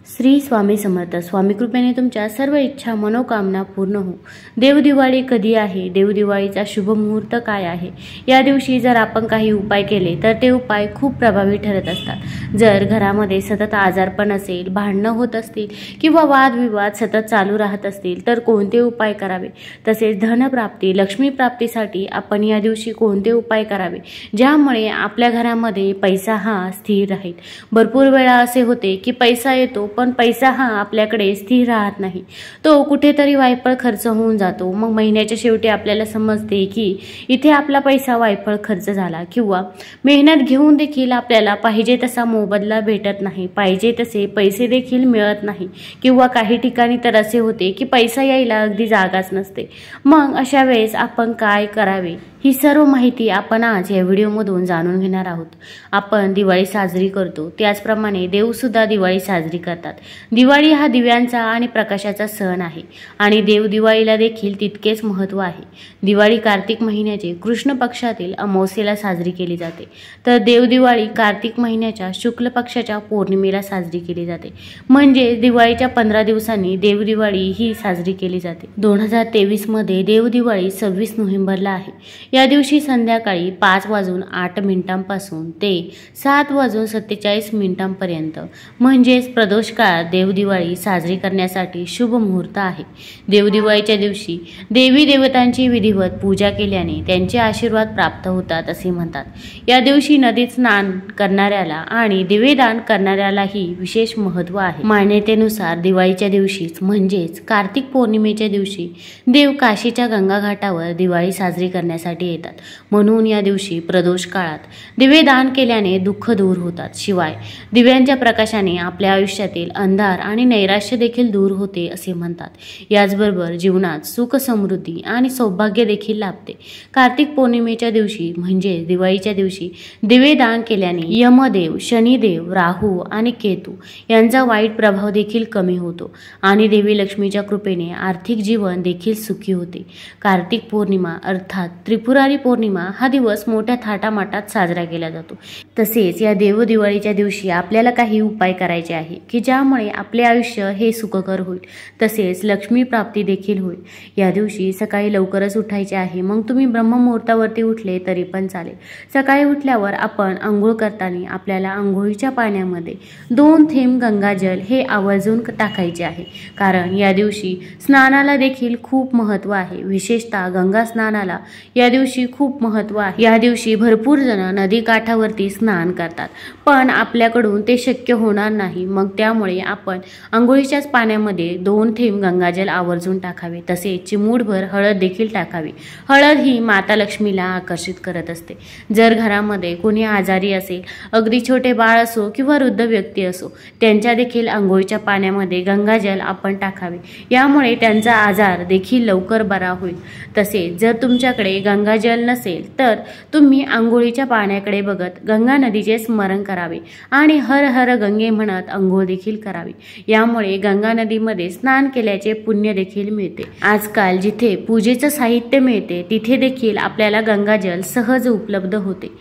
श्री स्वामी समर्थ. स्वामी कृपेने तुमच्या सर्व इच्छा मनोकामना पूर्ण हो. देवदिवाळी कधी आहे? देवदिवाळीचा शुभ मुहूर्त काय आहे? या दिवशी जर आपण काही उपाय केले तर ते उपाय खूप प्रभावी ठरत असतात. जर घरामध्ये सतत आजारपण असेल, भांडणं होत असतील किंवा वादविवाद सतत चालू राहत असतील तर कोणते उपाय करावे? तसेच धनप्राप्ती, लक्ष्मी प्राप्तीसाठी आपण या दिवशी कोणते उपाय करावे ज्यामुळे आपल्या घरामध्ये पैसा हा स्थिर राहील? भरपूर वेळा असे होते की पैसा येतो पण पैसा हा आपल्याकडे स्थिर राहत नाही, तो कुठेतरी वायफळ खर्च होऊन जातो. मग महिन्याच्या शेवटी आपल्याला समजते की इथे आपला पैसा वायफळ खर्च झाला किंवा मेहनत घेऊन देखील आपल्याला पाहिजे तसा मोबदला भेटत नाही, पाहिजे तसे पैसे देखील मिळत नाही किंवा काही ठिकाणी तर असे होते की पैसा यायला अगदी जागाच नसते. मग अशा वेळेस आपण काय करावे ही सर्व माहिती आपण आज या व्हिडिओमधून जाणून घेणार आहोत. आपण दिवाळी साजरी करतो त्याचप्रमाणे देवसुद्धा दिवाळी साजरी करतात. दिवाळी हा दिव्यांचा आणि प्रकाशाचा सण आहे आणि देव दिवाळीला देखील तितकेच महत्त्व आहे. दिवाळी कार्तिक महिन्याचे कृष्ण पक्षातील अमावस्येला साजरी केली जाते, तर देवदिवाळी कार्तिक महिन्याच्या शुक्ल पक्षाच्या पौर्णिमेला साजरी केली जाते. म्हणजे दिवाळीच्या 15 दिवसांनी देवदिवाळी ही साजरी केली जाते. 2023 मध्ये देवदिवाळी 26 नोव्हेंबरला आहे. या दिवशी संध्याकाळी 5:08 ते 7:47 पर्यंत म्हणजेच प्रदोष काळात देवदिवाळी साजरी करण्यासाठी शुभ मुहूर्त आहे. देवदिवाळीच्या दिवशी देवी देवतांची विधिवत पूजा केल्याने त्यांचे आशीर्वाद प्राप्त होतात असे म्हणतात. या दिवशी नदीत स्नान करणाऱ्याला आणि दिवेदान करणाऱ्यालाही विशेष महत्त्व आहे. मान्यतेनुसार दिवाळीच्या दिवशीच म्हणजेच कार्तिक पौर्णिमेच्या दिवशी देव काशीच्या गंगा घाटावर दिवाळी साजरी करण्यासाठी येतात. म्हणून या दिवशी प्रदोष काळात दिवेदान केल्याने दुःख दूर होतात. शिवाय दिव्यांच्या प्रकाशाने आपल्या आयुष्यातील अंधार आणि नैराश्य देखील दूर होते असे म्हणतात. याचबरोबर जीवनात सुख, समृद्धी आणि सौभाग्य देखील लाभते. कार्तिक पौर्णिमेच्या दिवशी म्हणजे दिवाळीच्या दिवशी दिवेदान केल्याने यमदेव, शनिदेव, राहू आणि केतू यांचा वाईट प्रभाव देखील कमी होतो आणि देवी लक्ष्मीच्या कृपेने आर्थिक जीवन देखील सुखी होते. कार्तिक पौर्णिमा अर्थात त्रिपुरारी पौर्णिमा हा दिवस मोठ्या थाटामाटात साजरा केला जातो. तसेच या देवदिवाळीच्या दिवशी आपल्याला काही उपाय करायचे आहे की ज्यामुळे आपले आयुष्य हे सुखकर होईल, तसेच लक्ष्मी प्राप्ती देखील होईल. या दिवशी सकाळी लवकरच उठायचे आहे. मग तुम्ही ब्रह्ममुहूर्तावरती उठले तरी पण चालेल. सकाळी उठल्यावर आपण आंघोळ करताना आपल्याला आंघोळीच्या पाण्यामध्ये 2 थेंब गंगाजल हे आवर्जून टाकायचे आहे, कारण या दिवशी स्नानाला देखील खूप महत्त्व आहे. विशेषतः गंगा स्नानाला या दिवशी खूप महत्त्व आहे. या दिवशी भरपूर जण नदी काठावरती स्नान करतात पण आपल्याकडून ते शक्य होणार नाही. मग त्यामुळे आपण आंघोळीच्याच पाण्यामध्ये 2 थेंब गंगाजल आवर्जून टाकावे. तसेच चिमूटभर हळद देखील टाकावी. हळद ही माता लक्ष्मीला आकर्षित करत असते. जर घरामध्ये कोणी आजारी असेल, अगदी छोटे बाळ असो किंवा वृद्ध व्यक्ती असो, त्यांच्या देखील आंघोळीच्या पाण्यामध्ये गंगाजल आपण टाकावे. यामुळे त्यांचा आजार देखील लवकर बरा होईल. तसेच जर तुमच्याकडे गंगाजल नसेल तर तुम्ही आंघोळीच्या पाण्याकडे बघत गंगा नदीचे स्मरण करावे आणि हर हर गंगे म्हणत आंघोळ देखील करावी. यामुळे गंगा नदीमध्ये स्नान केल्याचे पुण्य देखील मिळते. आजकाल जिथे पूजेचं साहित्य मिळते तिथे देखील आपल्याला गंगाजल सहज उपलब्ध होते.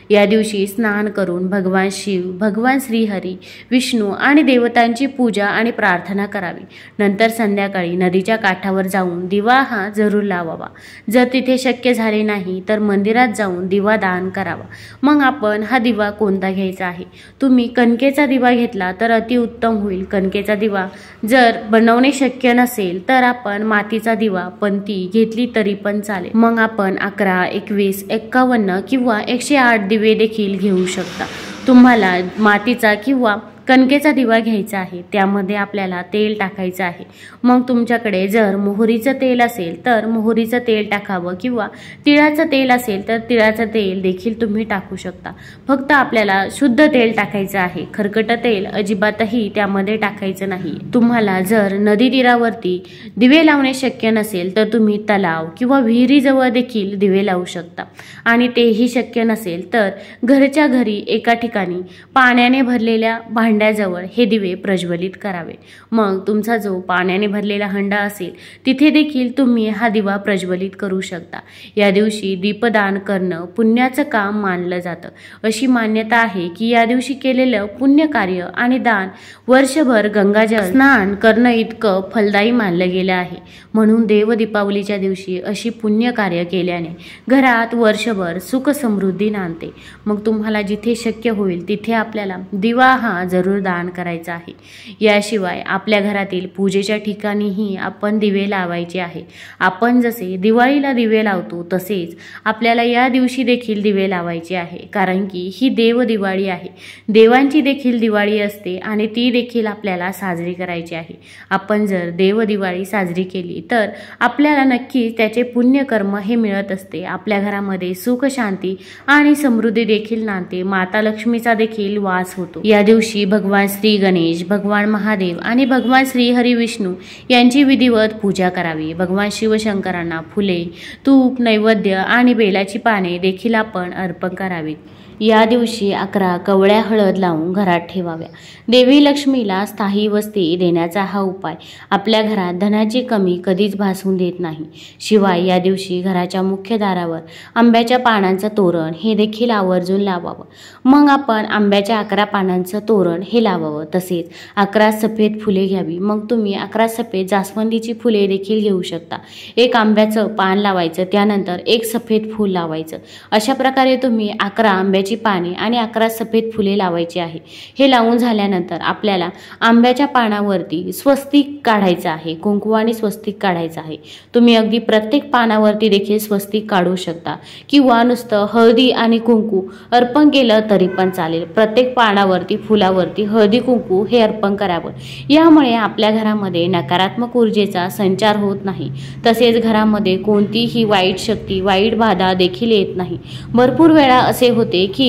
या दिवशी स्नान करून भगवान शिव, भगवान श्रीहरी, विष्णू आणि देवतांची पूजा आणि प्रार्थना करावी. नंतर संध्याकाळी नदीच्या काठावर जाऊन दिवा हा जरूर लावावा. जर तिथे शक्य झाले नाही तर मंदिरात जाऊन दिवा दान करावा. मग आपण हा दिवा कोणता घ्यायचा आहे? तुम्ही कणकेचा दिवा घेतला तर अतिउत्तम होईल. कणकेचा दिवा जर बनवणे शक्य नसेल तर आपण मातीचा दिवा, पंती घेतली तरी पण चालेल. मग आपण 11, 21, 51 किंवा 108 दिवे देखील घेऊ शकता. तुम्हाला मातीचा किंवा कणकेचा दिवा घ्यायचा आहे. त्यामध्ये आपल्याला तेल टाकायचं आहे. मग तुमच्याकडे जर मोहरीचं तेल असेल तर मोहरीचं तेल टाकावं किंवा तिळाचं तेल असेल तर तिळाचं तेल देखील तुम्ही टाकू शकता. फक्त आपल्याला शुद्ध तेल टाकायचं आहे. खरकट तेल अजिबातही त्यामध्ये टाकायचं नाही. तुम्हाला जर नदी तीरावरती दिवे लावणे शक्य नसेल तर तुम्ही तलाव किंवा विहिरीजवळ देखील दिवे लावू शकता आणि तेही शक्य नसेल तर घरच्या घरी एका ठिकाणी पाण्याने भरलेल्या हंड्याजवळ हे दिवे प्रज्वलित करावे। मग तुमचा जो पाण्याने भरलेला हंडा असेल तिथे देखील तुम्ही हा दिवा प्रज्वलित करू शकता। या दिवशी दीपदान करणं पुण्याचं काम मानलं जातं। अशी मान्यता आहे की या दिवशी केलेलं पुण्य कार्य आणि दान वर्षभर गंगाजल स्नान करणं इतकं फलदायी मानलं गेलं आहे। म्हणून देव दीपावलीच्या दिवशी अशी पुण्य कार्य केल्याने घरात वर्षभर सुख समृद्धी नांदते। मग तुम्हाला जिथे शक्य होईल तिथे आपल्याला दिवा हा जरूर दान करायचा आहे। याशिवाय आपल्या घरातील पूजेच्या ठिकाणीही आपण दिवे लावायचे आहे। आपण जसे दिवाळीला दिवे लावतो तसेच आपल्याला या दिवशी देखील दिवे लावायचे आहे, कारण की ही देव दिवाळी आहे। देवांची देखील दिवाळी असते आणि ती देखील आपल्याला साजरी करायची आहे। आपण जर देव दिवाळी साजरी केली तर आपल्याला नक्कीच त्याचे पुण्यकर्म हे मिळत असते। आपल्या घरामध्ये सुख शांती आणि समृद्धी देखील नांदते। माता लक्ष्मीचा देखील वास होतो। या दिवशी भगवान श्री गणेश, भगवान महादेव आणि भगवान श्री हरी विष्णू यांची विधिवत पूजा करावी। भगवान शिवशंकरांना फुले, तूप, नैवेद्य आणि बेलाची पाने देखील आपण अर्पण करावीत। या दिवशी 11 कवळ्या हळद लावून घरात ठेवाव्या। देवी लक्ष्मीला स्थायी वस्ती देण्याचा हा उपाय आपल्या घरात धनाची कमी कधीच भासू देत नाही। शिवाय या दिवशी घराच्या मुख्य दारावर आंब्याच्या पानांचं तोरण हे देखील आवर्जून लावावं। मग आपण आंब्याच्या 11 पानांचं तोरण हे लावावं। तसेच 11 सफेद फुले घ्यावी। मग तुम्ही 11 सफेद जास्वंदीची फुले देखील घेऊ शकता। एक आंब्याचं पान लावायचं, त्यानंतर एक सफेद फूल लावायचं। अशा प्रकारे तुम्ही 11 आंब्याची पाने आणि 11 सफेद फुले लावायची आहे। हे लावून झाल्यानंतर आपल्याला आंब्याच्या पानावरती स्वस्तिक काढायचं आहे, कुंकवाने स्वस्तिक काढायचं आहे। तुम्ही अगदी प्रत्येक पानावरती देखील स्वस्तिक काढू शकता किंवा नुसतं हळदी आणि कुंकू अर्पण केलं तरी पण चालेल। प्रत्येक पानावरती, फुलावरती हळदी कुंकू हे अर्पण करावं। यामुळे आपल्या घरामध्ये नकारात्मक ऊर्जेचा संचार होत नाही, तसेच घरामध्ये कोणतीही वाईट शक्ती, वाईट बाधा देखील येत नाही। भरपूर वेळा असे होते की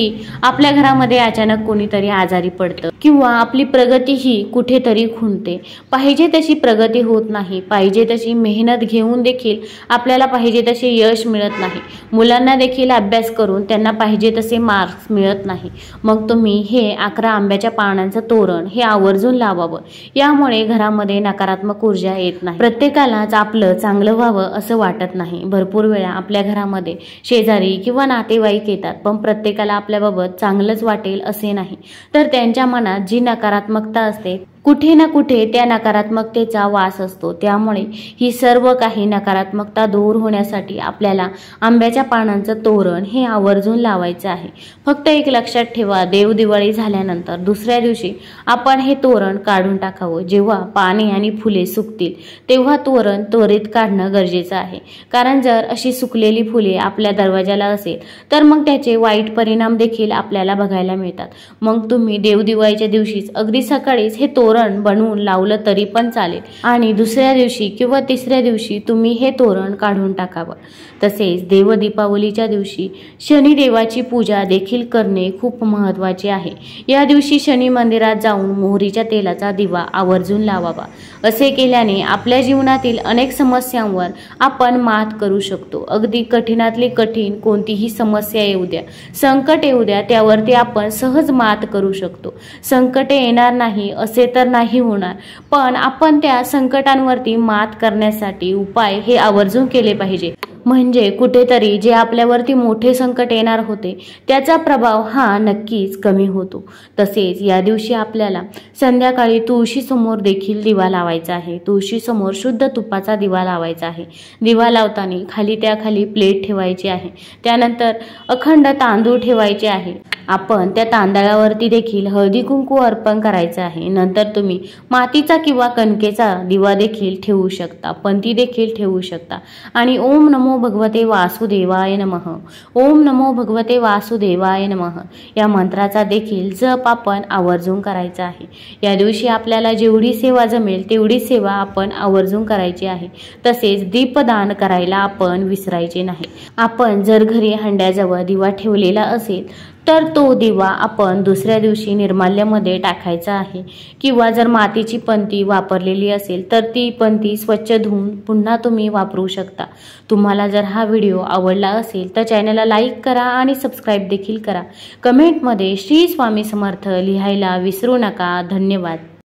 आपल्या घरामध्ये अचानक कोणीतरी आजारी पडतं किंवा आपली प्रगती ही कुठेतरी खुंटते। पाहिजे तशी प्रगती होत नाही, पाहिजे तशी मेहनत घेऊन देखील आपल्याला पाहिजे तसे यश मिळत नाही। मुलांना देखील अभ्यास करून त्यांना पाहिजे तसे मार्क्स मिळत नाही। मग तुम्ही हे 11 आंब्याच्या पानांचं तोरण हे आवर्जून लावावं। यामुळे घरामध्ये नकारात्मक ऊर्जा येत नाही। प्रत्येकालाच आपलं चांगलं व्हावं असं वाटत नाही। भरपूर वेळा आपल्या घरामध्ये शेजारी किंवा नातेवाईक येतात, पण प्रत्येकाला आपल्याबाबत चांगलंच वाटेल असे नाही, तर त्यांच्या मनात जी नकारात्मकता असते कुठे ना कुठे त्या नकारात्मकतेचा वास असतो। त्यामुळे ही सर्व काही नकारात्मकता दूर होण्यासाठी आपल्याला आंब्याच्या पानांचं तोरण हे आवर्जून लावायचं आहे। फक्त एक लक्षात ठेवा, देवदिवाळी झाल्यानंतर दुसऱ्या दिवशी आपण हे तोरण काढून टाकावं। जेव्हा पाने आणि फुले सुकतील तेव्हा तोरण त्वरित काढणं गरजेचं आहे, कारण जर अशी सुकलेली फुले आपल्या दरवाजाला असेल तर मग त्याचे वाईट परिणाम देखील आपल्याला बघायला मिळतात। मग तुम्ही देवदिवाळीच्या दिवशीच अगदी सकाळीच हे तोरण बनवून लावलं तरी पण चालेल आणि दुसऱ्या दिवशी किंवा तिसऱ्या दिवशी तुम्ही हे तोरण काढून टाकावं। तसेच देव दीपावलीच्या दिवशी शनी देवाची पूजा देखील करणे खूप महत्त्वाचे आहे। या दिवशी शनी मंदिरात जाऊन मोहरीच्या तेलाचा दिवा आवर्जून लावावा। असे केल्याने आपल्या जीवनातील अनेक समस्यांवर आपण मात करू शकतो। अगदी कठीणातली कठीण कोणतीही समस्या येऊ द्या, संकट येऊ द्या, त्यावरती आपण सहज मात करू शकतो। संकटे येणार नाही असे तर नाही होणार, पण आपण त्या संकटांवरती मात करण्यासाठी उपाय हे आवर्जून केले पाहिजे। म्हणजे कुठेतरी जे आपल्यावरती मोठे संकट येणार होते त्याचा प्रभाव हा नक्कीच कमी होतो। तसेच या दिवशी आपल्याला संध्याकाळी तुळशीसमोर देखील दिवा लावायचा आहे। तुळशीसमोर शुद्ध तुपाचा दिवा लावायचा आहे। दिवा लावताना त्याखाली प्लेट ठेवायची आहे, त्यानंतर अखंड तांदूळ ठेवायचे आहे। आपण त्या तांदळावरती देखील हळदी कुंकू अर्पण करायचं आहे। नंतर तुम्ही मातीचा किंवा कणकेचा दिवा देखील ठेवू शकता, पंती देखील ठेवू शकता आणि ओम नमो भगवते वासुदेवाय नमः, ओम नमो भगवते वासुदेवाय नमः या मंत्राचा देखील जप आपण आवर्जून करायचा आहे। या दिवशी आपल्याला जेवढी सेवा जमेल तेवढी सेवा आपण आवर्जून करायची आहे। तसेच दीपदान करायला आपण विसरायचे नाही। आपण जर घरी हंड्याजवळ दिवा ठेवलेला असेल तर तो दिवा आपण दुसऱ्या दिवशी निर्माल्यामध्ये टाकायचा आहे, किंवा जर मातीची पंती वापरलेली असेल तर ती पंती स्वच्छ धुवून पुन्हा तुम्ही वापरू शकता। तुम्हाला जर हा व्हिडिओ आवडला असेल तर चॅनलला लाईक करा आणि सबस्क्राईब देखील करा। कमेंटमध्ये श्री स्वामी समर्थ लिहायला विसरू नका। धन्यवाद।